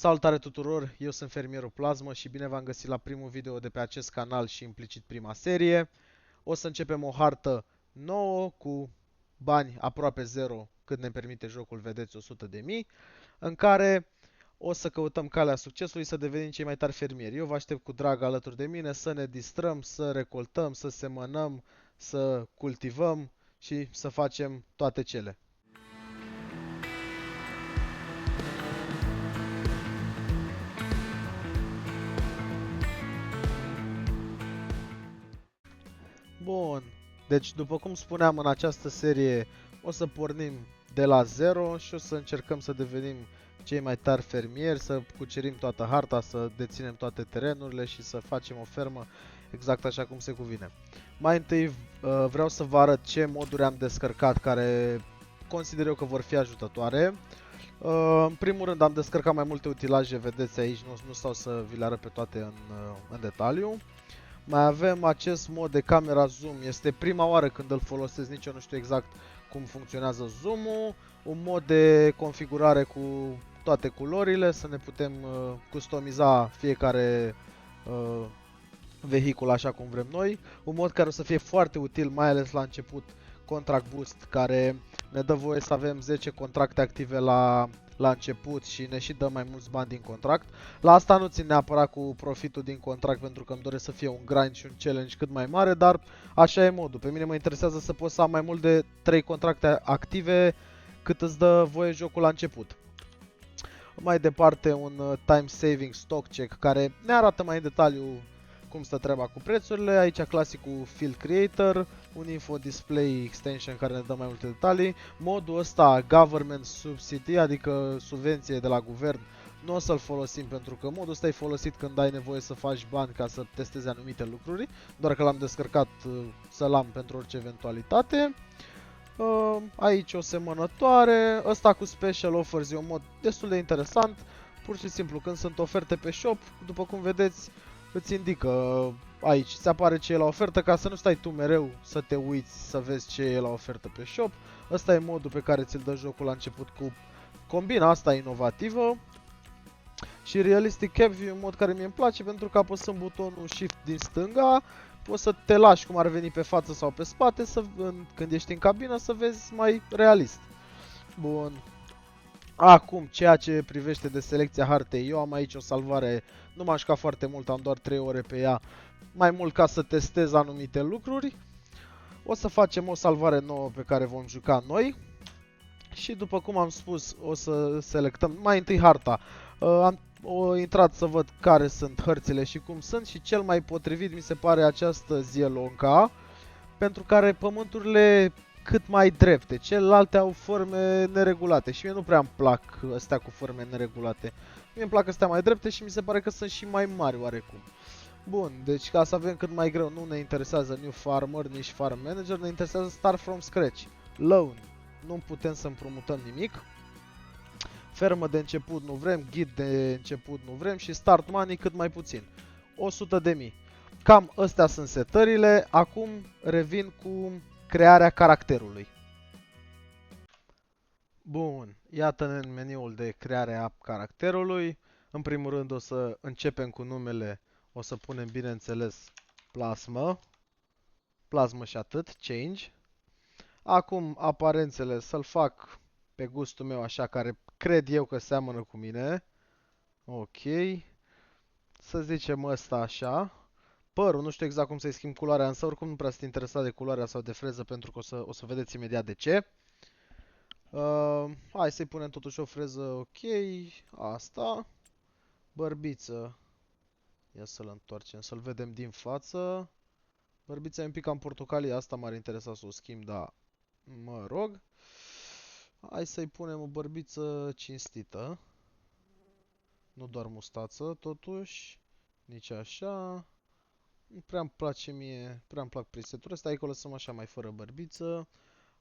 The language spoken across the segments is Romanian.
Salutare tuturor, eu sunt fermierul Plasmă și bine v-am găsit la primul video de pe acest canal și implicit prima serie. O să începem o hartă nouă cu bani aproape zero cât ne permite jocul, vedeți, 100.000, în care o să căutăm calea succesului să devenim cei mai tari fermieri. Eu vă aștept cu drag alături de mine să ne distrăm, să recoltăm, să semănăm, să cultivăm și să facem toate cele. Bun, deci după cum spuneam, în această serie o să pornim de la zero și o să încercăm să devenim cei mai tari fermieri, să cucerim toată harta, să deținem toate terenurile și să facem o fermă exact așa cum se cuvine. Mai întâi vreau să vă arăt ce moduri am descărcat care consider eu că vor fi ajutătoare. În primul rând am descărcat mai multe utilaje, vedeți aici, nu stau să vi le arăt pe toate în detaliu. Mai avem acest mod de camera zoom, este prima oară când îl folosesc, nici eu nu știu exact cum funcționează zoom-ul. Un mod de configurare cu toate culorile, să ne putem customiza fiecare vehicul așa cum vrem noi. Un mod care o să fie foarte util, mai ales la început, Contract Boost, care ne dă voie să avem 10 contracte active la început și ne și dă mai mulți bani din contract. La asta nu țin neapărat cu profitul din contract, pentru că îmi doresc să fie un grind și un challenge cât mai mare, dar așa e modul. Pe mine mă interesează să pot să am mai mult de 3 contracte active cât îți dă voie jocul la început. Mai departe, un time saving stock check care ne arată mai în detaliu cum stă treaba cu prețurile. Aici clasicul Field Creator, un info display extension care ne dă mai multe detalii. Modul ăsta Government Subsidy, adică subvenție de la guvern, nu o să-l folosim pentru că modul ăsta e folosit când ai nevoie să faci bani ca să testezi anumite lucruri, doar că l-am descărcat să-l am pentru orice eventualitate. Aici o semănătoare, ăsta cu Special Offers e un mod destul de interesant. Pur și simplu, când sunt oferte pe shop, după cum vedeți, îți indică aici, ți apare ce e la ofertă, ca să nu stai tu mereu să te uiți să vezi ce e la ofertă pe shop. Ăsta e modul pe care ți-l dă jocul la început cu combina asta inovativă. Și Realistic Cap View e un mod care mie îmi place pentru că apăsând butonul Shift din stânga poți să te lași cum ar veni pe față sau pe spate când ești în cabină să vezi mai realist. Bun. Acum, ceea ce privește de selecția hartei, eu am aici o salvare, nu m-am jucat foarte mult, am doar 3 ore pe ea, mai mult ca să testez anumite lucruri. O să facem o salvare nouă pe care vom juca noi. Și după cum am spus, o să selectăm mai întâi harta. Am intrat să văd care sunt hărțile și cum sunt și cel mai potrivit mi se pare această Zielonka, pentru care pământurile cât mai drepte, celelalte au forme neregulate și mie nu prea îmi plac astea cu forme neregulate. Mie îmi plac astea mai drepte și mi se pare că sunt și mai mari oarecum. Bun, deci ca să avem cât mai greu, nu ne interesează New Farmer, nici Farm Manager, ne interesează Start from Scratch. Loan, nu putem să împrumutăm nimic. Fermă de început nu vrem, ghid de început nu vrem și Start Money cât mai puțin. 100.000. Cam astea sunt setările, acum revin cu crearea caracterului. Bun, iată-ne în meniul de creare a caracterului. În primul rând o să începem cu numele, o să punem bineînțeles Plasmă. Plasmă și atât, change. Acum aparențele să-l fac pe gustul meu așa, care cred eu că seamănă cu mine. Ok. Să zicem ăsta așa. Părul, nu știu exact cum să-i schimb culoarea, însă oricum nu prea sunt interesat de culoarea sau de freză pentru că o să vedeți imediat de ce. Hai să-i punem totuși o freză ok. Asta. Bărbiță. Ia să-l întoarcem, să-l vedem din față. Bărbița e un pic cam portocalie, asta m-ar interesa să o schimb, dar mă rog. Hai să-i punem o bărbiță cinstită. Nu doar mustață, totuși. Nici așa. Nu prea îmi place mie, prea îmi plac preseturile astea. Aici o lăsăm așa mai fără bărbiță.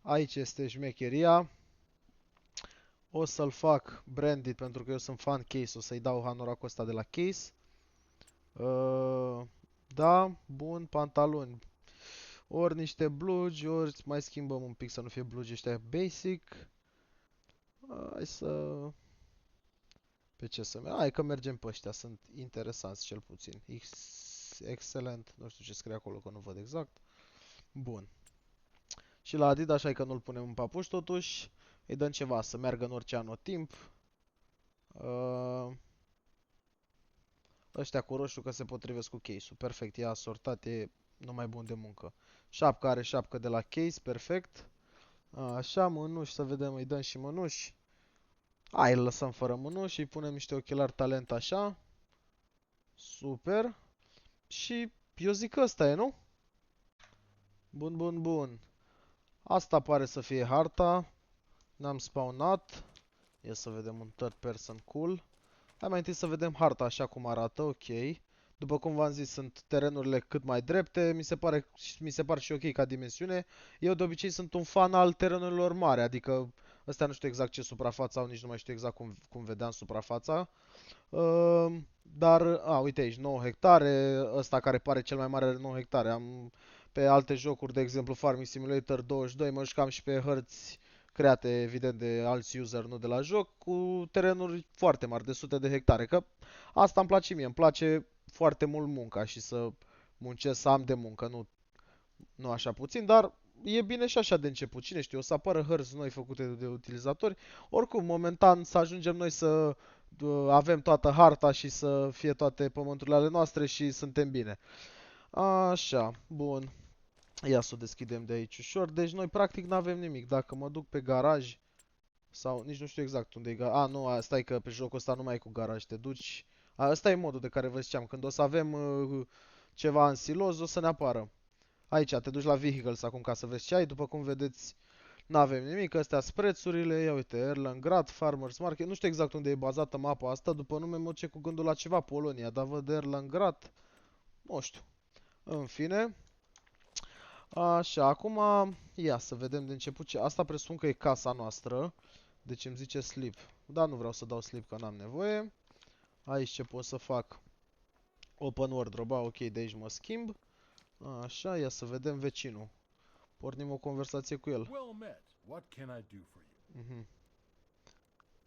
Aici este șmecheria. O să-l fac branded pentru că eu sunt fan case. O să-i dau hanoracul ăsta de la case. Da, bun, pantaloni. Ori niște blugi, ori mai schimbăm un pic să nu fie blugi ăștia basic. Hai să... Pe ce să merg? Hai că mergem pe ăștia, sunt interesanți cel puțin. Excelent, nu știu ce scrie acolo că nu văd exact. Bun. Și la Adidas, hai că nu-l punem în papuși totuși. Îi dăm ceva să meargă în orice anotimp. Uh, Ăștia cu roșu că se potrivesc cu case-ul. Perfect, e asortat, e numai bun de muncă. Șapca are șapcă de la case, perfect. Așa, mânuși, să vedem, îi dăm și mânuși. Hai, îl lăsăm fără mânuși și îi punem niște ochelari talent așa. Super. Și eu zic că ăsta e, nu? Bun, bun, bun. Asta pare să fie harta. Ne-am spawnat. Ia să vedem un third person cool. Hai mai întâi să vedem harta așa cum arată, ok. După cum v-am zis, sunt terenurile cât mai drepte, mi se par și ok ca dimensiune. Eu de obicei sunt un fan al terenurilor mari, adică ăstea nu știu exact ce suprafață au, nici nu mai știu exact cum vedeam suprafața. Dar, uite aici, 9 hectare, ăsta care pare cel mai mare are 9 hectare. Am pe alte jocuri, de exemplu Farming Simulator 22, mă jucam și pe hărți create evident de alți user, nu de la joc, cu terenuri foarte mari, de sute de hectare. Că asta îmi place mie, îmi place foarte mult munca și să muncesc, să am de muncă, nu așa puțin, dar e bine și așa de început. Cine știe, o să apară hărți noi făcute de utilizatori. Oricum, momentan să ajungem noi să avem toată harta și să fie toate pământurile ale noastre și suntem bine. Așa, bun. Ia să o deschidem de aici ușor. Deci noi practic nu avem nimic. Dacă mă duc pe garaj sau nici nu știu exact unde e garaj. Nu, stai că pe jocul ăsta nu mai e cu garaj. Te duci. Ăsta e modul de care vă ziceam. Când o să avem ceva în siloz, o să ne apară. Aici, te duci la vehicles acum ca să vezi ce ai. După cum vedeți, nu avem nimic. Astea sunt prețurile. Ia uite, Erlangrad, Farmers Market. Nu știu exact unde e bazată mapa asta. După nume mă duce cu gândul la ceva Polonia. Dar văd Erlangrad. Nu știu. În fine. Așa, acum ia să vedem de început ce... Asta presupun că e casa noastră. Deci îmi zice sleep. Dar nu vreau să dau sleep că n-am nevoie. Aici ce pot să fac? Open wardrobe, ok, de aici mă schimb. Așa, ia să vedem vecinul. Pornim o conversație cu el. Well met. What can I do for you? Mhm.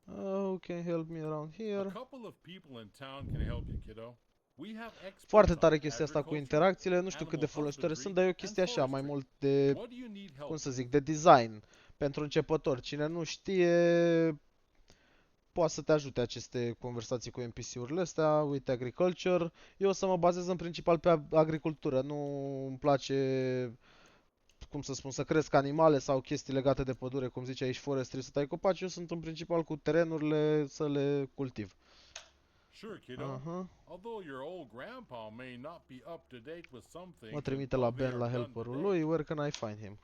Who can help me around A here? couple of people in town can help you, kiddo. We have Foarte experts tare on chestia asta cu agriculture, interacțiile. Nu știu cât de animal folositoare sunt, husbandry, dar e o and chestie așa, mai forestry. mult de, What do you need help cum să with? zic, de design. Pentru începători. Cine nu știe, poate să te ajute aceste conversații cu NPC-urile astea. Uite, agriculture. Eu o să mă bazez în principal pe agricultură. Nu îmi place, cum să spun, să cresc animale sau chestii legate de pădure, cum zice aici forestry, să tai copaci. Eu sunt în principal cu terenurile să le cultiv. Sure, kiddo. Aha. Although your old grandpa may not be up to date with some Mă things trimite and la how they Ben, la are done helperul today. lui. Where can I find him?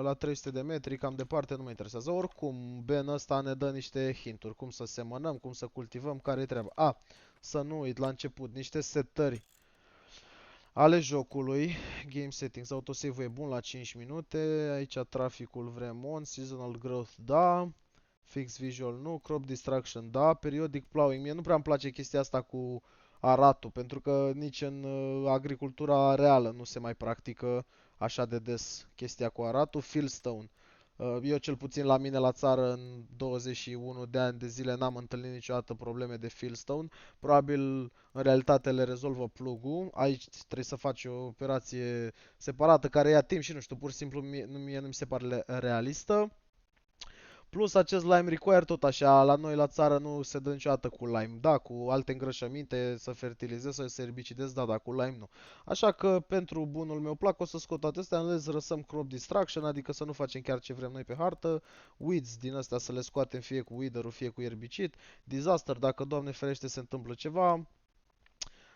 La 300 de metri, cam departe, nu mă interesează. Oricum, Ben ăsta ne dă niște hinturi. Cum să semănăm, cum să cultivăm, care-i treaba. Să nu uit, la început, niște setări ale jocului. Game settings, autosave-ul e bun la 5 minute. Aici traficul vrem on, seasonal growth, da. Fix visual, nu. Crop distraction, da. Periodic plowing, mie nu prea îmi place chestia asta cu aratul, pentru că nici în agricultura reală nu se mai practică așa de des chestia cu aratul. Fieldstone. Eu cel puțin la mine la țară în 21 de ani de zile n-am întâlnit niciodată probleme de fieldstone. Probabil în realitate le rezolvă plugul. Aici trebuie să faci o operație separată care ia timp și nu știu, pur și simplu mie nu mi se pare realistă. Plus acest lime require tot așa, la noi la țară nu se dă niciodată cu lime. Da, cu alte îngrășăminte să fertilizezi sau să erbicidezi, da, dar cu lime nu. Așa că pentru bunul meu plac o să scot toate astea, în rest răsăm crop distraction, adică să nu facem chiar ce vrem noi pe hartă. Weeds din astea să le scoatem fie cu weeder-ul, fie cu erbicid. Disaster, dacă Doamne ferește se întâmplă ceva.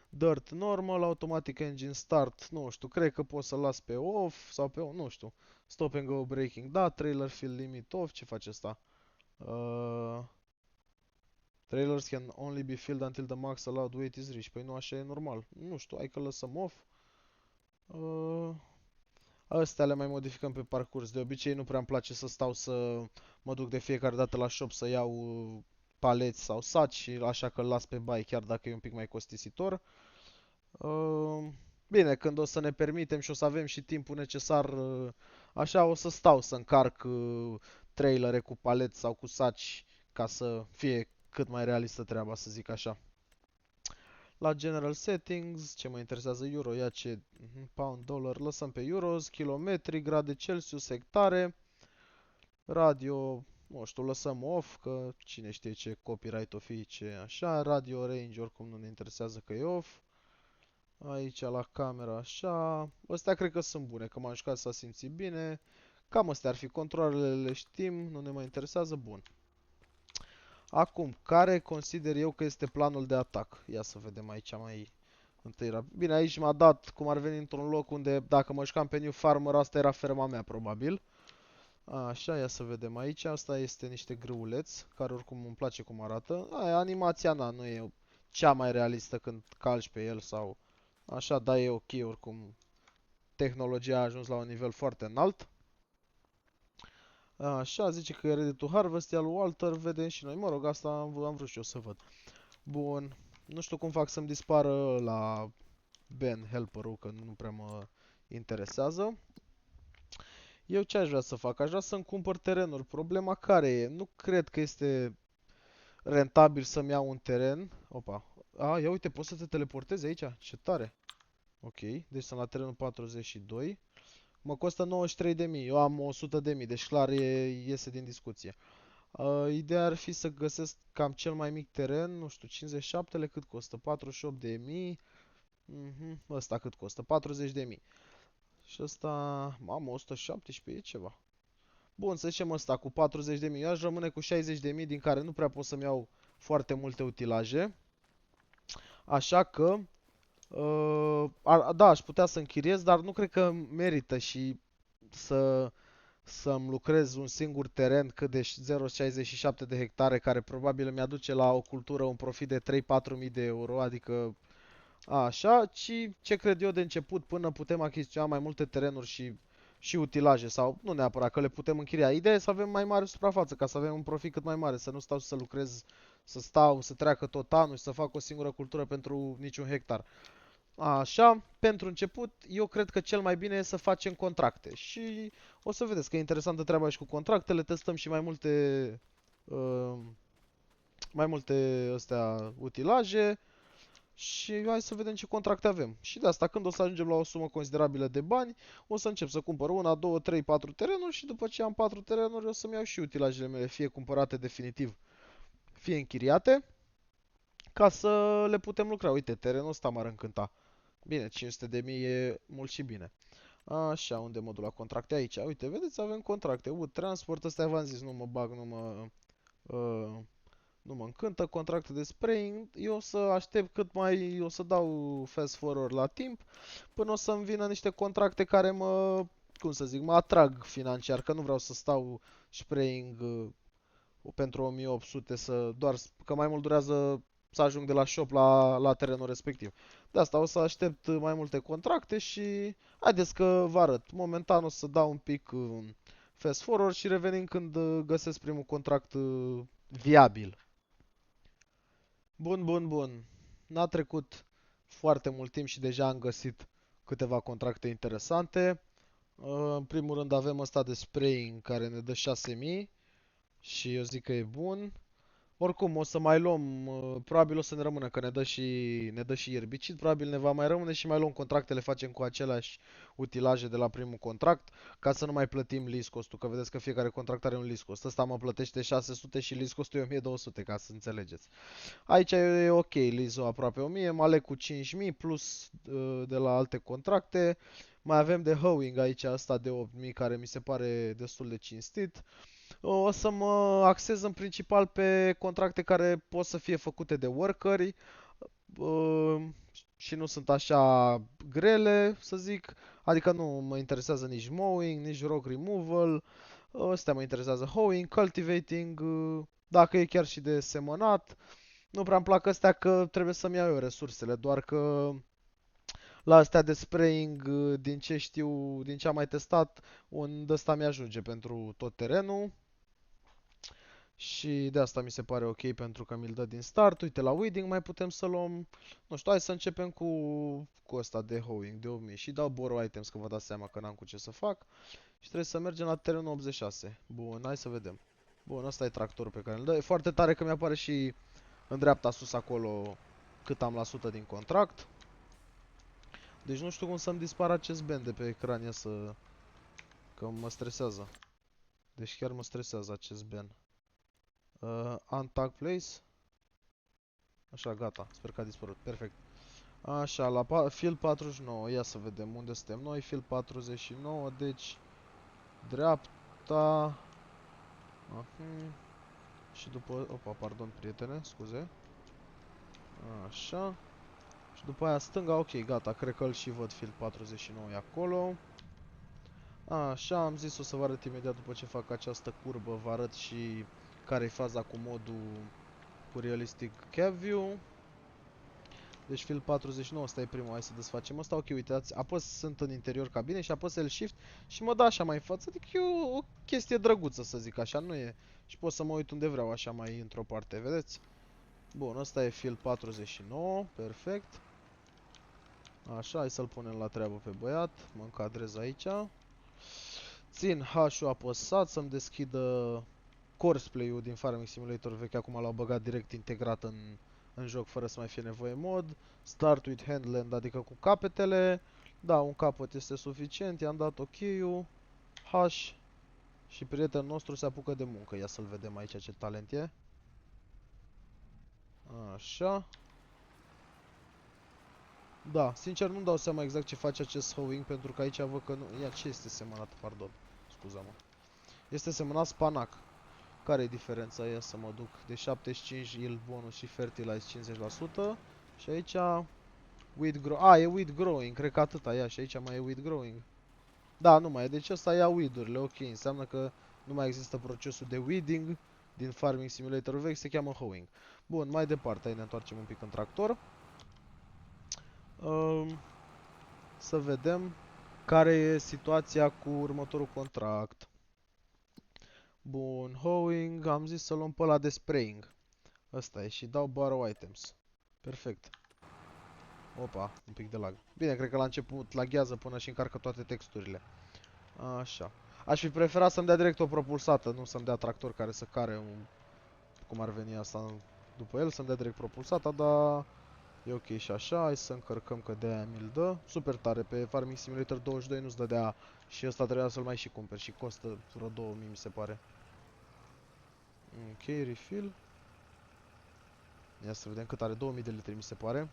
Dirt normal, automatic engine start, nu știu, cred că pot să las pe off sau pe on, nu știu. Stop and go braking, da, trailer fill limit off, ce face asta? Trailers can only be filled until the max allowed weight is reached. Păi nu așa e normal. Nu știu, hai că lăsăm off. Astea le mai modificăm pe parcurs. De obicei nu prea îmi place să stau să mă duc de fiecare dată la shop să iau paleți sau saci, așa că îl las pe bai chiar dacă e un pic mai costisitor. Bine, când o să ne permitem și o să avem și timpul necesar, așa o să stau să încarc trailere cu paleți sau cu saci ca să fie cât mai realistă treaba, să zic așa. La General Settings, ce mă interesează euro, ia ce pound, dollar, lăsăm pe euros, kilometri, grade Celsius, hectare, radio, nu știu, lăsăm off, că cine știe ce copyright o fi, ce așa, radio range oricum nu ne interesează că e off. Aici la camera așa, astea cred că sunt bune, că m-am jucat s-a simțit bine. Cam astea ar fi controlele, le știm, nu ne mai interesează, bun. Acum, care consider eu că este planul de atac? Ia să vedem aici mai întâi. Bine, aici m-a dat cum ar veni într-un loc unde, dacă mă jucam pe New Farmer, asta era ferma mea, probabil. Așa, ia să vedem aici. Asta este niște grâuleți, care oricum îmi place cum arată. Aia, animația, na, nu e cea mai realistă când calci pe el sau așa, dar e ok, oricum tehnologia a ajuns la un nivel foarte înalt. Așa, zice că e ready to harvest, ia lui Walter, vedem și noi. Mă rog, asta am vrut și eu să văd. Bun, nu știu cum fac să-mi dispară la Ben helper-ul, că nu prea mă interesează. Eu ce aș vrea să fac? Aș vrea să-mi cumpăr terenuri. Problema care e? Nu cred că este rentabil să-mi iau un teren. Opa. Ia uite, poți să te teleportezi aici? Ce tare. Ok, deci sunt la terenul 42. Mă costă 93.000, eu am 100.000, deci clar iese din discuție. Ideea ar fi să găsesc cam cel mai mic teren, nu știu, 57-le cât costă? 48.000. Ăsta cât costă? 40.000. Și ăsta, mamă, 117 e ceva. Bun, să zicem ăsta cu 40.000, eu aș rămâne cu 60.000 din care nu prea pot să-mi iau foarte multe utilaje. Așa că, da, aș putea să închiriez, dar nu cred că merită și să-mi lucrez un singur teren cât de 0,67 de hectare, care probabil îmi aduce la o cultură un profit de 3-4 mii de euro, adică așa, ci ce cred eu de început până putem achiziționa mai multe terenuri și utilaje sau nu neapărat că le putem închiria. Ideea e să avem mai mare suprafață ca să avem un profit cât mai mare, să nu stau să lucrez, să treacă tot anul și să fac o singură cultură pentru niciun hectar. Așa, pentru început, eu cred că cel mai bine e să facem contracte și o să vedeți că e interesantă treaba și cu contractele, testăm și uh, mai multe astea utilaje și hai să vedem ce contracte avem. Și de asta, când o să ajungem la o sumă considerabilă de bani, o să încep să cumpăr una, două, trei, patru terenuri și după ce am patru terenuri o să-mi iau și utilajele mele, fie cumpărate definitiv, fie închiriate, ca să le putem lucra. Uite, terenul ăsta m-ar încânta. Bine, 500.000 e mult și bine. Așa, unde mă duc la contracte? Aici. Uite, vedeți, avem contracte. Transport, ăsta v-am zis, nu mă bag, uh, nu mă încântă. Contracte de spraying. Eu o să aștept cât mai, o să dau fast forward la timp, până o să-mi vină niște contracte care cum să zic, mă atrag financiar, că nu vreau să stau spraying pentru 1800 că mai mult durează să ajung de la shop la terenul respectiv. De asta o să aștept mai multe contracte și haideți că vă arăt. Momentan o să dau un pic fast forward și revenim când găsesc primul contract viabil. Bun, bun, bun. N-a trecut foarte mult timp și deja am găsit câteva contracte interesante. În primul rând avem ăsta de spraying care ne dă 6.000 și eu zic că e bun. Oricum, o să mai luăm, probabil o să ne rămână, că ne dă și ierbicid, probabil ne va mai rămâne și mai luăm contractele, facem cu aceleași utilaje de la primul contract, ca să nu mai plătim lease cost-ul, că vedeți că fiecare contract are un lease cost. Ăsta mă plătește 600 și lease cost-ul e 1200, ca să înțelegeți. Aici e ok, lease-ul aproape 1000, mă aleg cu 5000 plus de la alte contracte. Mai avem de hoeing aici, asta de 8000, care mi se pare destul de cinstit. O să mă axez în principal pe contracte care pot să fie făcute de workeri și nu sunt așa grele, să zic. Adică nu mă interesează nici mowing, nici rock removal. Astea mă interesează hoeing, cultivating, dacă e chiar și de semănat. Nu prea îmi plac astea că trebuie să-mi iau eu resursele, doar că la astea de spraying, din ce știu, din ce am mai testat, un de ăsta mi-ajunge pentru tot terenul. Și de asta mi se pare ok pentru că mi-l dă din start. Uite, la weeding mai putem să luăm, nu știu, hai să începem cu ăsta de hoeing de 8000 și dau borrow items, că vă dați seama că n-am cu ce să fac. Și trebuie să mergem la terenul 86. Bun, hai să vedem. Bun, ăsta e tractorul pe care îl dă. E foarte tare că mi-apare și în dreapta sus acolo cât am la sută din contract. Deci nu știu cum să-mi dispară acest band de pe ecran, ia să... că mă stresează. Deci chiar mă stresează acest ban. Untag place. Așa, gata. Sper că a dispărut. Perfect. Așa, la field 49. Ia să vedem unde suntem noi. Field 49, deci dreapta. Și după... Opa, pardon, prietene, scuze. Așa. Și după aia stânga, ok, gata, cred că îl și văd, field 49 e acolo. Așa, am zis o să vă arăt imediat după ce fac această curbă, vă arăt și care e faza cu modul cu realistic cab view. Deci field 49, ăsta e primul, hai să desfacem ăsta, ok, uitați, apăs, sunt în interior cabine și apăs L-Shift și mă dă așa mai în față, adică e o chestie drăguță să zic așa, nu e, și pot să mă uit unde vreau așa mai într-o parte, vedeți? Bun, ăsta e field 49, perfect. Așa, hai să-l punem la treabă pe băiat, mă încadrez aici. Țin H-ul apăsat să-mi deschidă Courseplay-ul din Farming Simulator vechi, acum l-au băgat direct integrat în joc fără să mai fie nevoie mod. Start with Handland, adică cu capetele. Da, un capăt este suficient, i-am dat OK-ul. H și prietenul nostru se apucă de muncă. Ia să-l vedem aici ce talent e. Așa. Da, sincer nu-mi dau seama exact ce face acest hoeing pentru că aici văd că nu... Ia, ce este semănat? Pardon, scuza-mă. Este semănat spanac. Care e diferența? Ia să mă duc. De 75 yield bonus și fertilize 50%. Și aici wheat grow. E wheat growing, cred că atâta. Ia, și aici mai e wheat growing. Da, nu mai e. Deci ăsta ia weed-urile. Ok, înseamnă că nu mai există procesul de weeding din Farming Simulator vechi, se cheamă hoeing. Bun, mai departe, hai ne întoarcem un pic în tractor. Să vedem care e situația cu următorul contract. Bun, hoeing, am zis să luăm pe ăla de spraying. Ăsta e și dau borrow items. Perfect. Opa, un pic de lag. Bine, cred că la început laghează până și încarcă toate texturile. Așa. Aș fi preferat să-mi dea direct o propulsată, nu să-mi dea tractor care să care un... cum ar veni asta după el, să-mi dea direct propulsata, dar e ok și așa. Hai să încărcăm că de-aia mi-l dă. Super tare, pe Farming Simulator 22 nu-ți dădea și ăsta trebuia să-l mai și cumperi și costă vreo 2000 mi se pare. Ok, refill. Ia să vedem cât are, 2000 de litri mi se pare.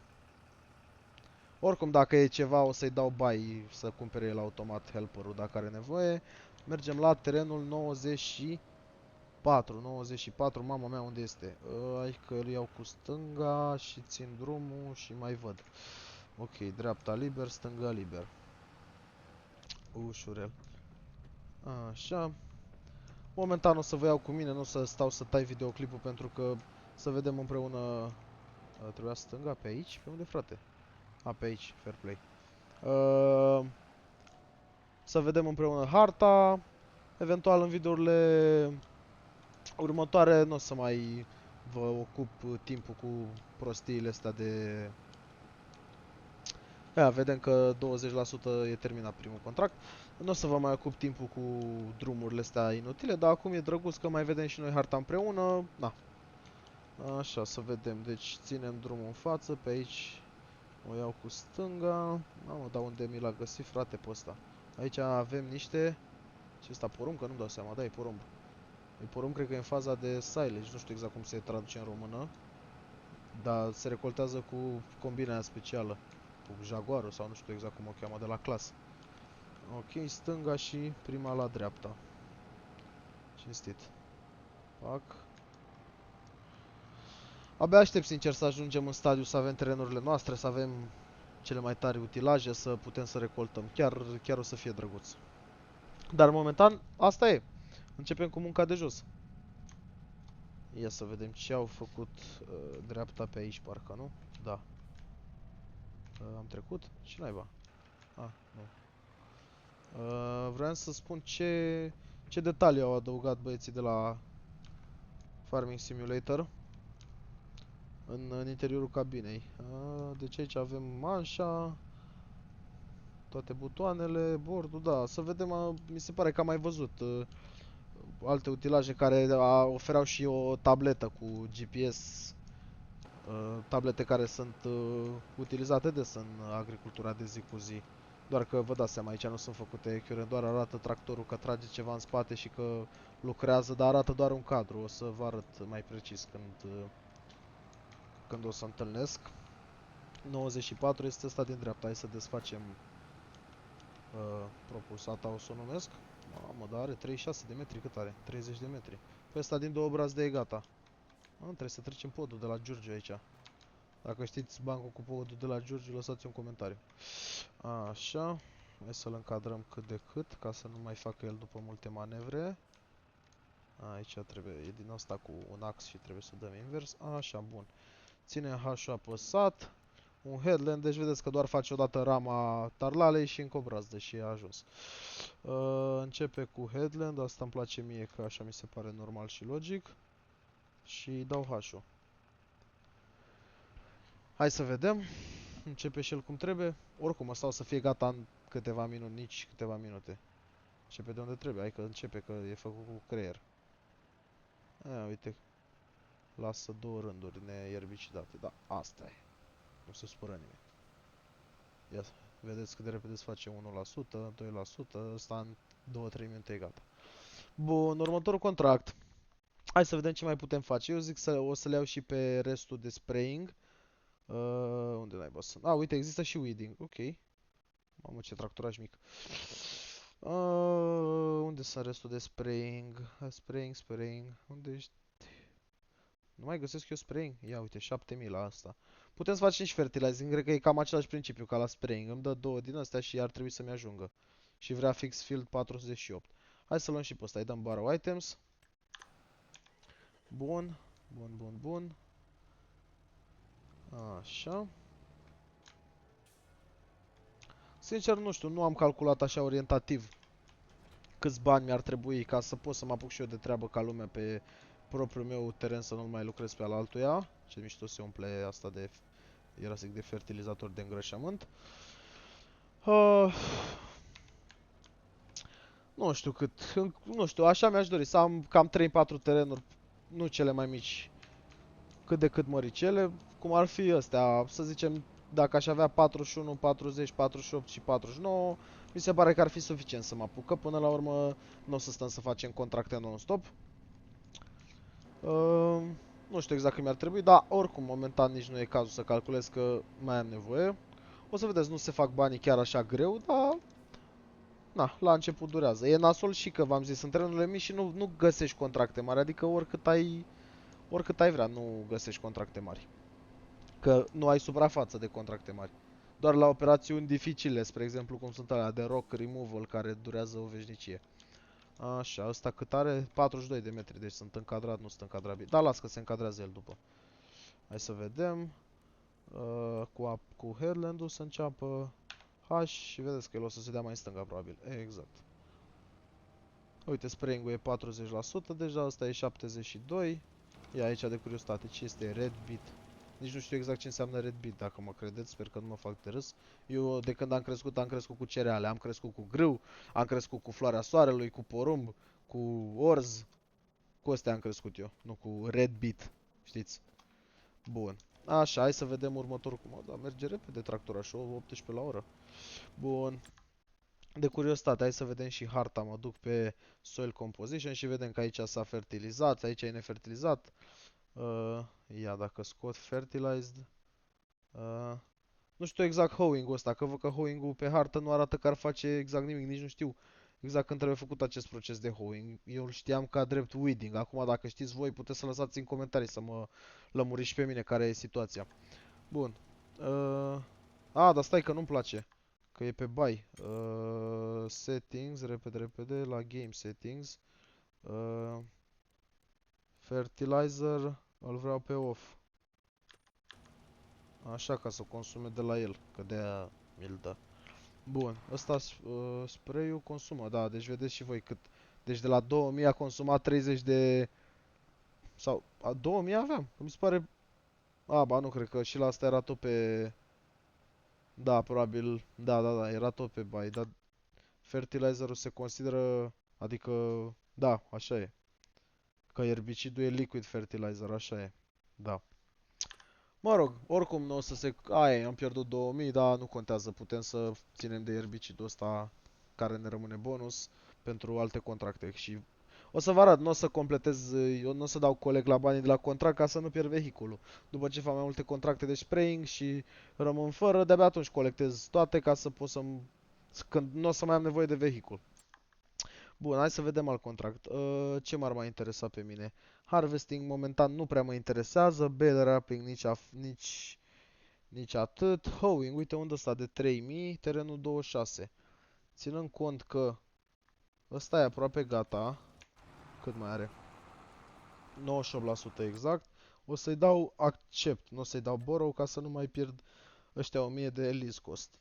Oricum, dacă e ceva, o să-i dau buy să cumpere el automat helper-ul dacă are nevoie. Mergem la terenul 94. 94, mama mea, unde este? Hai că îl iau cu stânga și țin drumul și mai văd. Ok, dreapta liber, stânga liber. Ușurel. Așa. Momentan o să vă iau cu mine, nu o să stau să tai videoclipul pentru că să vedem împreună. Trebuia stânga pe aici? Pe unde, frate? Pe aici, fair play. Să vedem împreună harta. Eventual în videourile următoare nu o să mai vă ocup timpul cu prostiile astea de... vedem că 20% e terminat primul contract. Nu o să vă mai ocup timpul cu drumurile astea inutile, dar acum e drăguț că mai vedem și noi harta împreună. Na. Așa, să vedem. Deci ținem drumul în față, pe aici o iau cu stânga. Mamă, dar unde mi l-a găsit, frate, pe ăsta? Aici avem niște... Ce ăsta, porumb? Că nu-mi dau seama, da, e porumb. E porumb, cred că e în faza de silage, nu știu exact cum se traduce în română. Dar se recoltează cu combina aia specială. Cu jaguarul sau nu știu exact cum o cheamă, de la clasă. Ok, stânga și prima la dreapta. Cinstit. Pac. Abia aștept sincer să ajungem în stadiu să avem terenurile noastre, să avem cele mai tari utilaje, să putem să recoltăm. Chiar o să fie drăguț. Dar momentan, asta e. Începem cu munca de jos. Ia să vedem ce au făcut dreapta pe aici, parcă, nu? Da. Am trecut? Ce naiba? Nu. Vreau să spun ce detalii au adăugat băieții de la Farming Simulator în interiorul cabinei. Deci aici avem manșa, toate butoanele, bordul, da, să vedem, mi se pare că am mai văzut alte utilaje care oferau și o tabletă cu GPS, tablete care sunt utilizate des în agricultura de zi cu zi. Doar că vă dați seama, aici nu sunt făcute curent, doar arată tractorul că trage ceva în spate și că lucrează, dar arată doar un cadru. O să vă arăt mai precis când o să întâlnesc. 94 este ăsta din dreapta, hai să desfacem propulsata, o să o numesc. Mamă, dar are 36 de metri, cât are? 30 de metri. Pe ăsta din două braț de e gata. Trebuie să trecem podul de la Giurgiu aici. Dacă știți bancul cu podul de la Giurgiu, lăsați un comentariu. Așa. Hai să-l încadrăm cât de cât, ca să nu mai facă el după multe manevre. Aici trebuie, e din asta cu un ax și trebuie să dăm invers. Așa, bun. Ține H-ul apăsat. Un headland, deci vedeți că doar face odată rama tarlalei și încă o brazdă și e ajuns. Începe cu headland, asta îmi place mie că așa mi se pare normal și logic. Și dau H-ul. Hai să vedem. Începe și el cum trebuie. Oricum ăsta o să fie gata în câteva minute, nici câteva minute. Începe de unde trebuie, hai că începe, că e făcut cu creier. Uite. Lasă două rânduri neerbicidate. Da, asta e. Nu se supără nimeni. Ia, vedeți cât de repede se face 1%, 2%, ăsta în 2-3 minute e gata. Bun, următorul contract. Hai să vedem ce mai putem face. Eu zic o să le iau și pe restul de spraying. Unde naiba sunt? Uite, există și weeding. Ok. Mamă, ce tractoraj mic. Unde sunt restul de spraying? Spraying. Unde ești? Nu mai găsesc eu spraying. Ia uite, 7000 la asta. Putem să facem și fertilizing. Cred că e cam același principiu ca la spraying. Îmi dă două din astea și ar trebui să-mi ajungă. Și vrea fix field 48. Hai să luăm și pe ăsta. Îi dăm borrow items. Bun. Bun. Așa. Sincer, nu știu, nu am calculat așa orientativ câți bani mi-ar trebui ca să pot să mă apuc și eu de treabă ca lumea pe propriul meu teren, să nu mai lucrez pe al altuia. Ce mișto se umple asta de, era să zic, de fertilizator de îngrășământ. Nu știu cât, nu știu, așa mi-aș dori să am cam 3-4 terenuri, nu cele mai mici, cât de cât măricele, cum ar fi astea, să zicem, dacă aș avea 41, 40, 48 și 49, mi se pare că ar fi suficient să mă apuc, că până la urmă nu o să stăm să facem contracte non-stop. Nu știu exact cât mi-ar trebui, dar oricum momentan nici nu e cazul să calculez că mai am nevoie. O să vedeți, nu se fac banii chiar așa greu, dar na, la început durează. E nasol și că v-am zis, în terenurile mici și nu găsești contracte mari, adică oricât ai vrea, nu găsești contracte mari. Că nu ai suprafață de contracte mari. Doar la operațiuni dificile, spre exemplu cum sunt alea de rock removal, care durează o veșnicie. Așa, ăsta cât are? 42 de metri, deci sunt încadrat, nu sunt încadrat bine. Da, las că se încadrează el după. Hai să vedem. Cu headland-ul să înceapă H și vedeți că el o să se dea mai în stânga probabil. Exact. Uite, spraying-ul e 40%, deja ăsta e 72%. Ia aici de curiozitate, ce este red beet? Nici nu știu exact ce înseamnă red beet, dacă mă credeți, sper că nu mă fac de râs. Eu de când am crescut cu cereale, am crescut cu grâu, am crescut cu floarea soarelui, cu porumb, cu orz. Cu astea am crescut eu, nu cu red beet, știți? Bun. Așa, hai să vedem următorul cum. Da, merge repede tractorașul, 18 la oră. Bun. De curiozitate, hai să vedem și harta. Mă duc pe Soil Composition și vedem că aici s-a fertilizat, aici e nefertilizat. Ia, dacă scot Fertilized. Nu știu exact hoeing-ul ăsta, că văd că hoeing-ul pe hartă nu arată că ar face exact nimic, nici nu știu exact când trebuie făcut acest proces de hoeing. Eu îl știam ca drept weeding. Acum, dacă știți voi, puteți să lăsați în comentarii să mă lămuriți și pe mine care e situația. Bun. Dar stai că nu-mi place. Că e pe buy. Settings, repede, la game settings. Fertilizer, îl vreau pe off. Așa, ca să consume de la el, că de-aia mi-l dă. Bun, ăsta spray-ul consumă, da, deci vedeți și voi cât. Deci de la 2000 a consumat 30 de... Sau, 2000 aveam, mi se pare... Ba, nu, cred că și la asta era tot pe... Da, probabil, da, era tot pe buy, dar fertilizerul se consideră, adică Da, așa e. Că erbicidul e liquid fertilizer, așa e. Da. Mă rog, oricum nu o să se... Aia, am pierdut 2000, dar nu contează. Putem să ținem de erbicidul ăsta care ne rămâne bonus pentru alte contracte. Și o să vă arăt, nu o să completez, eu nu o să dau coleg la banii de la contract ca să nu pierd vehiculul. După ce fac mai multe contracte de spraying și rămân fără, de-abia atunci colectez toate ca să pot să... Când nu o să mai am nevoie de vehicul. Bun, hai să vedem alt contract. Ce m-ar mai interesa pe mine? Harvesting momentan nu prea mă interesează, bale wrapping nici atât. Hoeing, uite unde ăsta de 3000, terenul 26. Ținând cont că ăsta e aproape gata, cât mai are? 98% exact. O să-i dau accept, nu o să-i dau borrow ca să nu mai pierd ăștia 1000 de lease cost.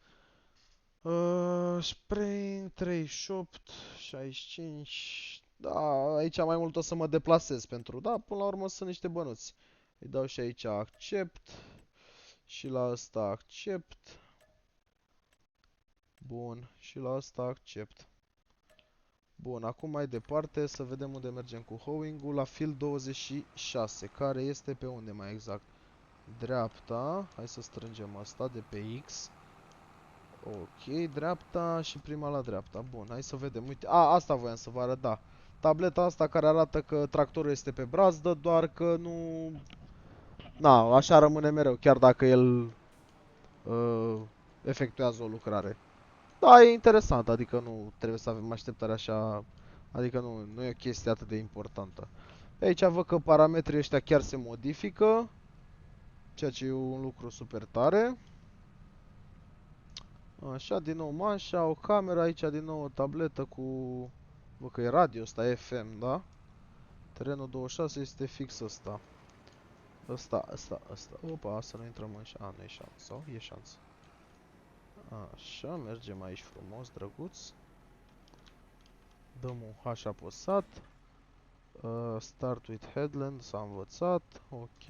Spring 38, 65. Da, aici mai mult o să mă deplasez pentru. Da, până la urmă sunt niște bănuți. Îi dau și aici accept. Și la asta accept. Bun, și la asta accept. Bun, acum mai departe să vedem unde mergem cu hoeing-ul. La field 26, care este pe unde mai exact? Dreapta. Hai să strângem asta de pe X. Ok, dreapta și prima la dreapta. Bun, hai să vedem. Uite, asta voiam să vă arăt, da. Tableta asta care arată că tractorul este pe brazdă, doar că nu... Na, așa rămâne mereu, chiar dacă el uh, efectuează o lucrare. Da, e interesant, adică nu trebuie să avem așteptare așa... Adică nu e o chestie atât de importantă. Aici văd că parametrii ăștia chiar se modifică, ceea ce e un lucru super tare. Așa, din nou manșa, o cameră, aici din nou o tabletă cu... Bă, că e radio ăsta, FM, da? Terenul 26 este fix ăsta. Ăsta. Opa, să nu intrăm în... A, nu e șansă, sau? E șansă. Așa, mergem aici frumos, drăguț. Dăm un H apăsat. Start with headland, s-a învățat. Ok.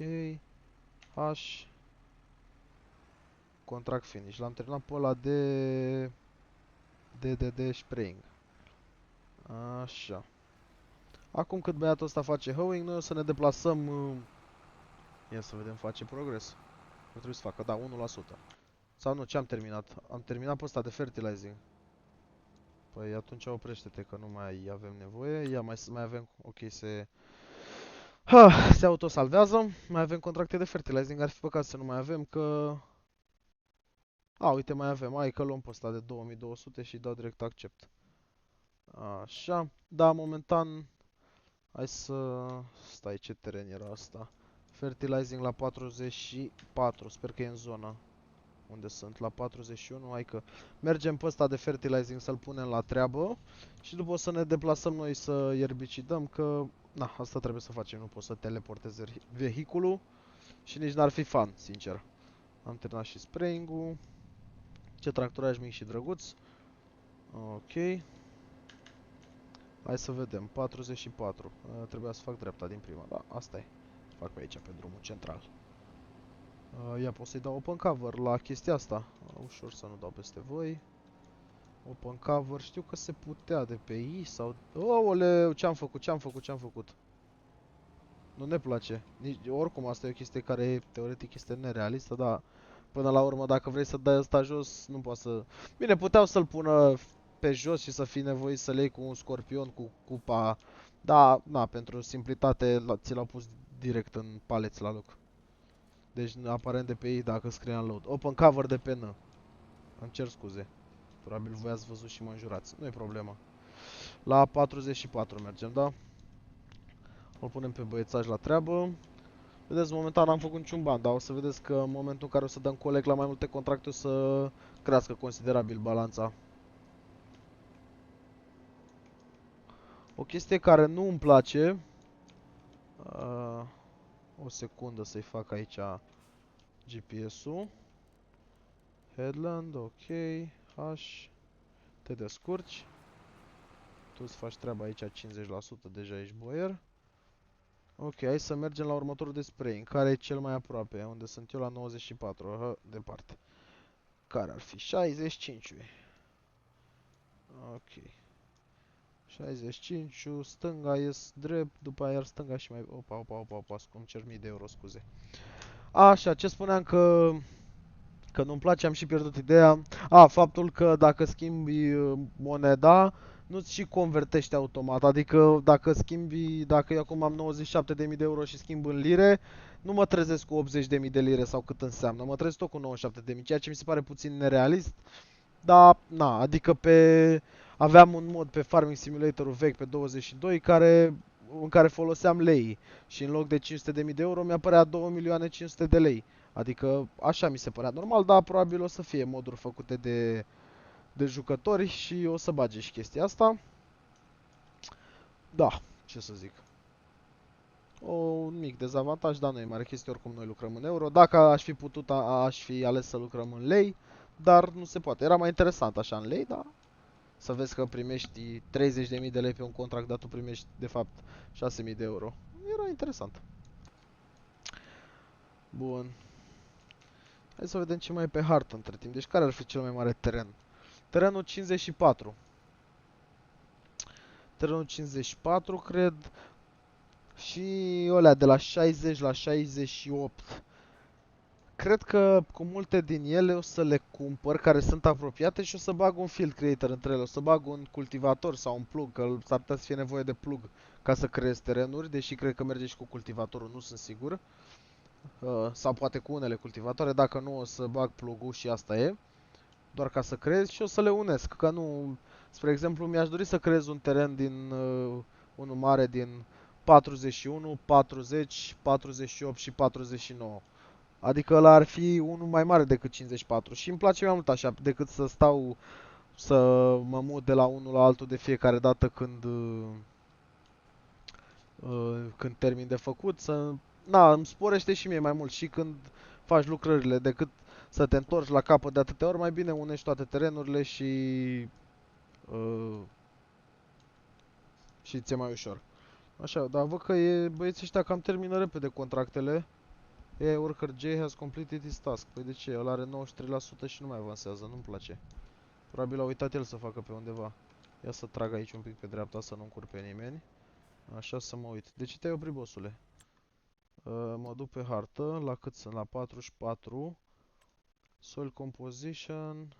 H. Contract finish. L-am terminat pe ăla de spraying. Așa. Acum cât băiatul ăsta face hoeing, noi o să ne deplasăm... Ia să vedem, face progres. Nu trebuie să facă, da, 1%. Sau nu, ce am terminat? Am terminat pe ăsta de fertilizing. Păi atunci oprește-te că nu mai avem nevoie. Ia mai avem... Ok, se autosalvează. Mai avem contracte de fertilizing. Ar fi păcat să nu mai avem că... Uite, mai avem. Hai că luăm pe ăsta de 2200 și dau direct accept. Așa. Da, momentan... Hai să... Stai, ce teren era asta? Fertilizing la 44. Sper că e în zona unde sunt, la 41. Hai că mergem pe ăsta de fertilizing să-l punem la treabă. Și după o să ne deplasăm noi să ierbicidăm, că... Na, asta trebuie să facem, nu pot să teleportez vehiculul. Și nici n-ar fi fan, sincer. Am terminat și spraying-ul. Ce tractoraj mic și drăguț. Ok. Hai să vedem. 44. Trebuia să fac dreapta din prima. Da, asta e. Fac pe aici, pe drumul central. Ia, pot să-i dau open cover la chestia asta. Ușor să nu dau peste voi. Open cover. Știu că se putea de pe I sau... Ooleu, ce-am făcut? Nu ne place. Oricum, asta e o chestie care teoretic este nerealistă, dar... Până la urmă, dacă vrei să dai asta jos, nu poți să... Bine, puteau să-l pună pe jos și să fii nevoit să-l iei cu un scorpion, cu cupa. Da, na, pentru simplitate ți l-au pus direct în paleți la loc. Deci, aparent de pe ei, dacă scrie unload. Open cover de pe N. Îmi cer scuze. Probabil voi ați văzut și mă înjurați. Nu e problemă. La 44 mergem, da? O punem pe băiețaș la treabă. Vedeți, momentan n-am făcut niciun ban, dar o să vedeți că în momentul în care o să dăm coleg la mai multe contracte o să crească considerabil balanța. O chestie care nu îmi place. O secundă să-i fac aici GPS-ul. Headland, ok. H. Te descurci. Tu îți faci treaba aici 50%, deja ești boier. Ok, hai să mergem la următorul de spraying. Care e cel mai aproape? Unde sunt eu la 94. Departe. Care ar fi? 65. Ok. 65, stânga ies drept, după aia iar stânga și mai... Opa, îmi cer mii de euro, scuze. Așa, ce spuneam că nu-mi place, am și pierdut ideea. Faptul că dacă schimbi moneda, nu-ți și convertește automat. Adică dacă eu acum am 97.000 de euro și schimb în lire, nu mă trezesc cu 80.000 de lire sau cât înseamnă. Mă trezesc tot cu 97.000, ceea ce mi se pare puțin nerealist. Dar, adică aveam un mod pe Farming Simulator-ul vechi pe 22 în care foloseam lei și în loc de 500.000 de euro mi apărea 2.500.000 de lei. Adică așa mi se părea normal, dar probabil o să fie moduri făcute de jucători și o să bage și chestia asta. Da, ce să zic. Un mic dezavantaj, dar nu e mare chestie, oricum noi lucrăm în euro. Dacă aș fi putut, aș fi ales să lucrăm în lei, dar nu se poate. Era mai interesant așa în lei, dar să vezi că primești 30.000 de lei pe un contract, dar tu primești de fapt 6.000 de euro. Era interesant. Bun. Hai să vedem ce mai e pe hartă între timp. Deci care ar fi cel mai mare teren? Terenul 54. Terenul 54, cred. Și ălea de la 60 la 68. Cred că cu multe din ele o să le cumpăr, care sunt apropiate, și o să bag un field creator între ele. O să bag un cultivator sau un plug, că s-ar putea să fie nevoie de plug ca să creez terenuri, deși cred că merge și cu cultivatorul, nu sunt sigur. Sau poate cu unele cultivatoare, dacă nu o să bag plugul și asta e. Doar ca să creez și o să le unesc, că nu... Spre exemplu, mi-aș dori să creez un teren unul mare din 41, 40, 48 și 49. Adică ăla ar fi unul mai mare decât 54 și îmi place mai mult așa decât să stau să mă mut de la unul la altul de fiecare dată când termin de făcut, îmi sporește și mie mai mult și când faci lucrările decât să te întorci la capăt de atâtea ori, mai bine unești toate terenurile uh, și ți-e mai ușor. Așa, dar văd că băieții ăștia cam termină repede contractele. Worker J has completed his task. Păi de ce? El are 93% și nu mai avansează, nu-mi place. Probabil a uitat el să facă pe undeva. Ia să trag aici un pic pe dreapta să nu încurc pe nimeni. Așa, să mă uit. De ce te-ai oprit, bossule? Mă duc pe hartă, la cât sunt? La 44. Soil composition.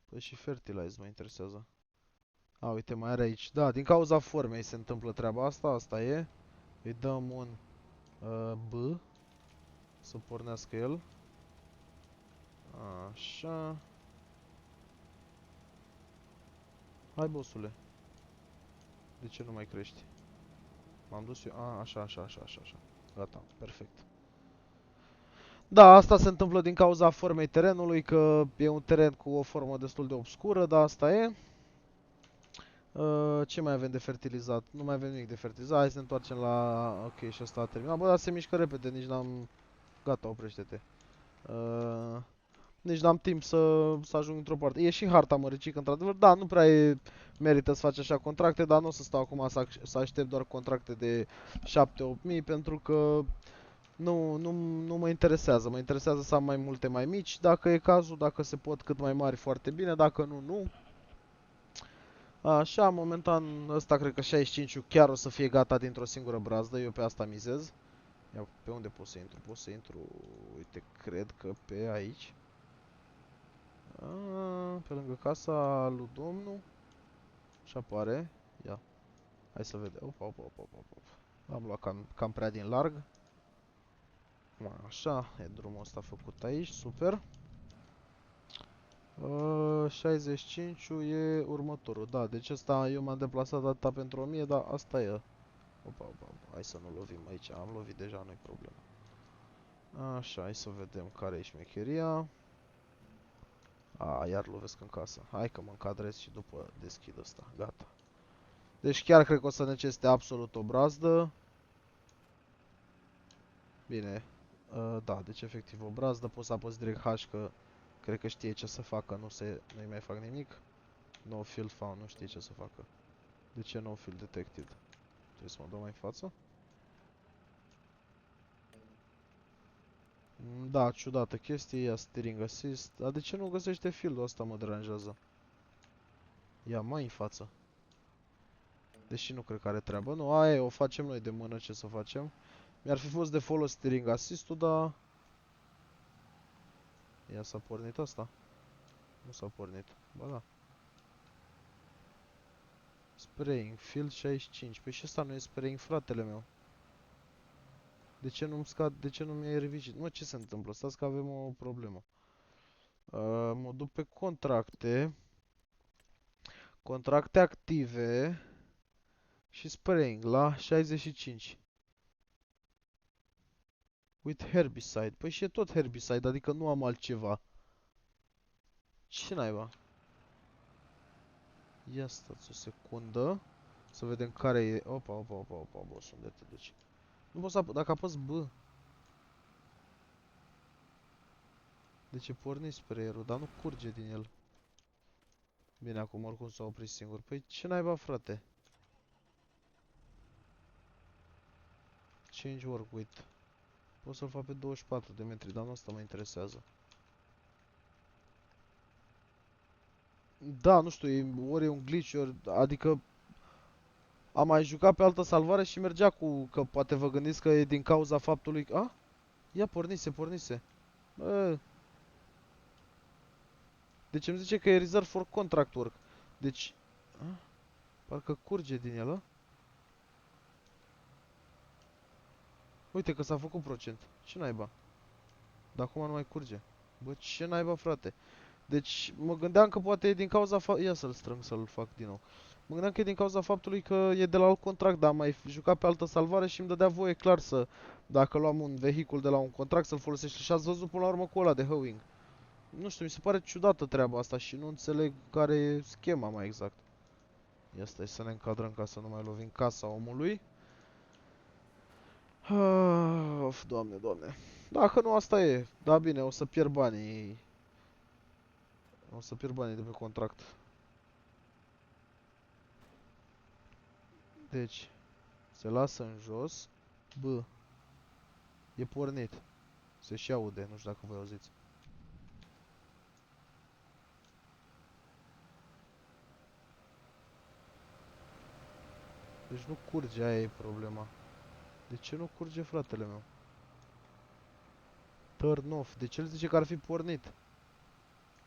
Păi și fertilize mă interesează. Uite, mai are aici. Da, din cauza formei se întâmplă treaba asta, asta e. Îi dăm un B. Să pornească el. Așa. Hai, bossule. De ce nu mai crești? M-am dus eu. Așa. Gata, perfect. Da, asta se întâmplă din cauza formei terenului, că e un teren cu o formă destul de obscură, dar asta e. Ce mai avem de fertilizat? Nu mai avem nimic de fertilizat, hai să ne întoarcem la... Ok, și asta a terminat. Bă, dar se mișcă repede, nici n-am... Gata, oprește-te. Nici n-am timp să ajung într-o parte. E și harta măricică, într-adevăr. Da, nu prea merită să faci așa contracte, dar nu o să stau acum să aștept doar contracte de 7-8 mii, pentru că nu mă interesează. Mă interesează să am mai multe mai mici, dacă e cazul, dacă se pot cât mai mari, foarte bine, dacă nu. Așa, momentan ăsta cred că 65 chiar o să fie gata dintr-o singură brazdă, eu pe asta mizez. Ia, pe unde pot să intru? Pot să intru, uite, cred că pe aici. Pe lângă casa lui domnul. Și apare. Ia. Hai să vedem. Opa. Am luat cam prea din larg. Așa, e drumul ăsta făcut aici, super. 65 e următorul, da, deci ăsta eu m-am deplasat atâta pentru 1000, dar asta e. Opa, hai să nu lovim aici, am lovit deja, nu-i problemă. Așa, hai să vedem care e șmecheria. Iar lovesc în casă. Hai că mă încadrez și după deschid ăsta, gata. Deci chiar cred că o să necesite absolut o brazdă. Bine. Da, deci efectiv o brazdă. Pot să apăs direct H, că cred că știe ce să facă, nu-i mai fac nimic. No field found, nu știe ce să facă. De ce no field detected? Trebuie să mă dau mai în față? Da, ciudată chestie, ia steering assist. Dar de ce nu găsește fieldul ăsta, mă deranjează? Ia mai în față. Deși nu cred că are treabă. Nu, aia e, o facem noi de mână, ce să facem. Mi-ar fi fost de folos steering assist-ul, dar... Ia s-a pornit asta? Nu s-a pornit. Ba da. Spraying, field 65. Păi și ăsta nu e spraying, fratele meu. De ce nu-mi scad, de ce nu mi-ai revizit? Mă, ce se întâmplă? Stați că avem o problemă. Mă duc pe contracte. Contracte active. Și spraying la 65. With herbicide. Păi și e tot herbicide, adică nu am altceva. Ce naiba? Ia stați o secundă. Să vedem care e. Opa, opa, opa, opa, boss, unde te duci? Nu pot să dacă apăs B. De ce porni sprayerul? Dar nu curge din el. Bine, acum oricum s-a oprit singur. Păi ce naiba, frate? Change work width. Pot să-l fac pe 24 de metri, dar nu asta mă interesează. Da, nu știu, ori e un glitch, ori... Adică... Am mai jucat pe altă salvare și mergea cu... Că poate vă gândiți că e din cauza faptului... A? Ia, pornise, pornise. Bă. Deci îmi zice că e reserved for contract work. Deci... A? Parcă curge din el, a? Uite că s-a făcut procent. Ce naiba? Dar acum nu mai curge. Bă, ce naiba, frate? Deci mă gândeam că poate e din cauza ia să-l strâng să-l fac din nou. Mă gândeam că e din cauza faptului că e de la alt contract, dar am mai jucat pe altă salvare și îmi dădea voie clar să... Dacă luam un vehicul de la un contract să-l folosești și ați văzut până la urmă cu ăla de hoeing. Nu știu, mi se pare ciudată treaba asta și nu înțeleg care e schema mai exact. Ia stai să ne încadrăm ca să nu mai lovim casa omului. Of, doamne, doamne. Dacă nu, asta e. Da, bine, o să pierd banii. O să pierd banii de pe contract. Deci, se lasă în jos. B. E pornit. Se și aude, nu știu dacă voi auziți. Deci nu curge, aia e problema. De ce nu curge, fratele meu? Turn off. De ce el zice că ar fi pornit?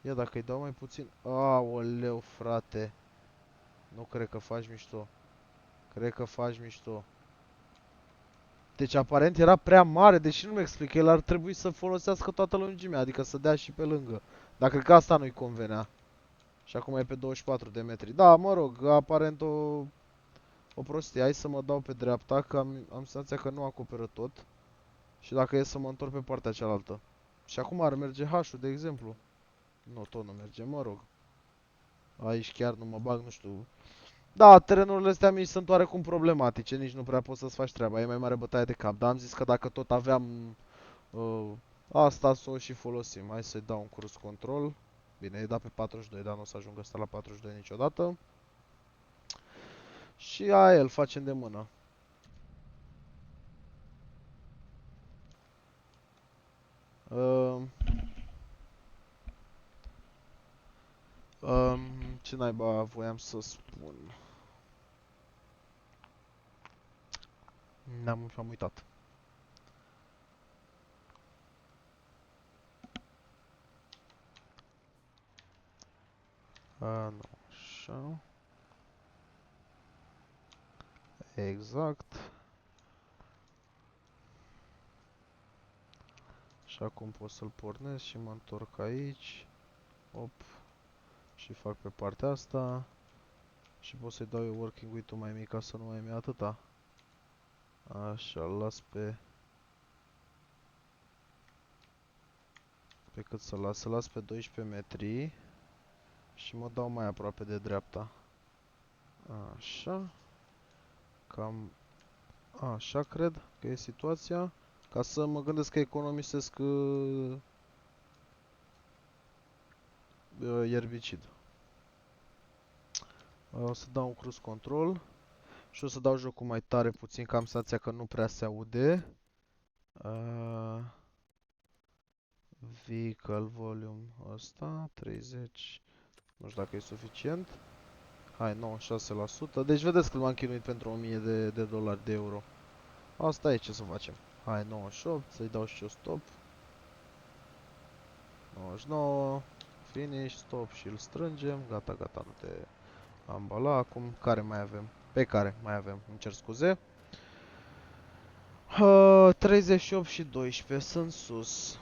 Ia, dacă îi dau mai puțin... Aoleu, frate. Nu cred că faci mișto. Cred că faci mișto. Deci aparent era prea mare, deși nu mi explică. El ar trebui să folosească toată lungimea, adică să dea și pe lângă. Dar cred că asta nu-i convenea. Și acum e pe 24 de metri. Da, mă rog, aparent o prostie. Hai să mă dau pe dreapta, că am senzația că nu acoperă tot. Și dacă e să mă întorc pe partea cealaltă. Și acum ar merge H-ul, de exemplu. Nu, tot nu merge, mă rog. Aici chiar nu mă bag, nu știu. Da, terenurile astea mici sunt oarecum problematice, nici nu prea poți să-ți faci treaba, e mai mare bătaie de cap. Dar am zis că dacă tot aveam asta, să o și folosim. Hai să-i dau un cruise control. Bine, e dat pe 42, dar nu o să ajungă asta la 42 niciodată. Și aia îl facem de mână. Ce naiba voiam să spun? Am uitat. Nu, așa. Exact. Și acum pot să-l pornesc și mă întorc aici. Op. Și fac pe partea asta. Și pot să-i dau eu working width-ul mai mic ca să nu mai mi atâta. Așa, îl las pe cât să las? Să las pe 12 metri. Și mă dau mai aproape de dreapta. Așa. Cam așa cred că e situația. Ca să mă gândesc că economisesc ierbicid. O să dau un cruise control. Și o să dau jocul mai tare puțin, că am senzația că nu prea se aude. Vehicle volume ăsta, 30. Nu știu dacă e suficient. Hai, 96%. Deci vedeți că l-am chinuit pentru 1000 de dolari, de euro. Asta e, ce să facem. Hai, 98, să-i dau și eu stop. 99, finish, stop și îl strângem. Gata, gata, nu te ambala. Acum, care mai avem? Pe care mai avem, îmi cer scuze. 38 și 12 sunt sus.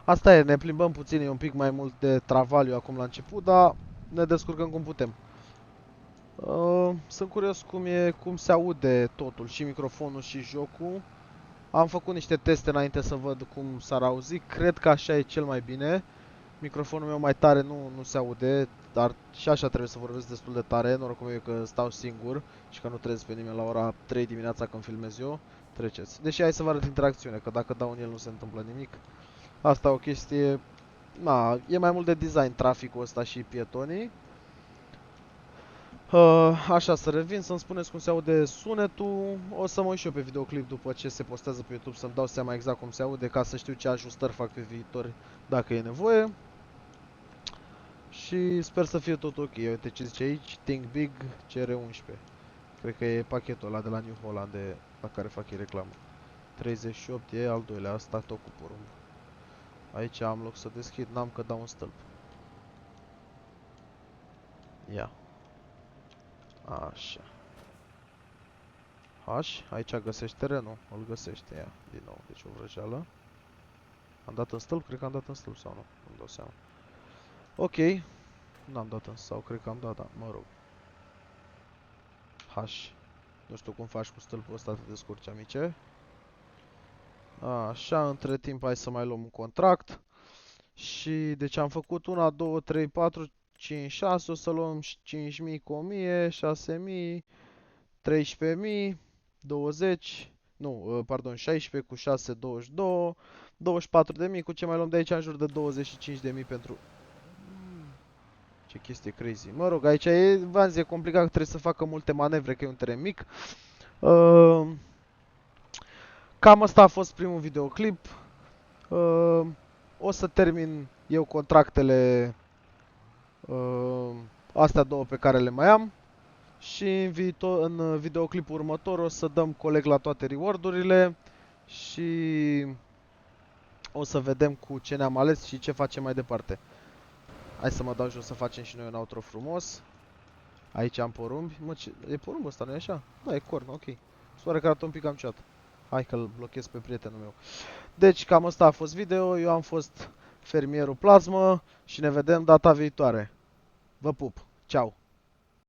Asta e, ne plimbăm puțin, e un pic mai mult de travaliu acum la început, dar ne descurcăm cum putem. Sunt curios cum se aude totul, și microfonul și jocul. Am făcut niște teste înainte să văd cum s-ar auzi, cred că așa e cel mai bine. Microfonul meu mai tare nu se aude, dar și așa trebuie să vorbesc destul de tare, norocul meu e că stau singur și că nu trezesc pe nimeni la ora 3 dimineața când filmez eu. Treceți. Deși hai să vă arăt interacțiune, că dacă dau în el nu se întâmplă nimic. Asta e o chestie, na, e mai mult de design traficul ăsta și pietonii. Așa, să revin, să-mi spuneți cum se aude sunetul. O să mă uit și eu pe videoclip după ce se postează pe YouTube să-mi dau seama exact cum se aude, ca să știu ce ajustări fac pe viitor dacă e nevoie. Și sper să fie tot ok. Uite ce zice aici, Think Big CR11. Cred că e pachetul ăla de la New Holland la care fac ei reclamă. 38 e al doilea, asta tot cu porumb. Aici am loc să deschid, n-am că dau un stâlp. Ia. Așa. H, aici găsești terenul, îl găsește, ia, din nou, deci o vrăjeală. Am dat în stâlp? Cred că am dat în stâlp sau nu, nu-mi dau seama. Ok, n-am dat în sau cred că am dat, da, mă rog. H, nu știu cum faci cu stâlpul ăsta, te descurci, amice. Așa, între timp hai să mai luăm un contract. Și deci am făcut 1, 2, 3, 4, 5, 6, o să luăm 5.000 cu 1.000, 6.000, 13.000, 20, nu, pardon, 16 cu 6, 22, 24.000, cu ce mai luăm de aici în jur de 25.000 pentru... Ce chestie crazy. Mă rog, aici e, v-am zis, e complicat, că trebuie să facă multe manevre, că e un teren mic. Cam asta a fost primul videoclip. O să termin eu contractele astea două pe care le mai am. Și în videoclipul următor o să dăm coleg la toate reward-urile și o să vedem cu ce ne-am ales și ce facem mai departe. Hai să mă dau jos să facem și noi un outro frumos. Aici am porumbi. Mă, e porumb ăsta, nu-i așa? Da, e corn, ok. Soare că arată un pic am chat. Hai că-l blochez pe prietenul meu. Deci cam asta a fost video. Eu am fost fermierul Plasmă și ne vedem data viitoare. Vă pup. Ceau.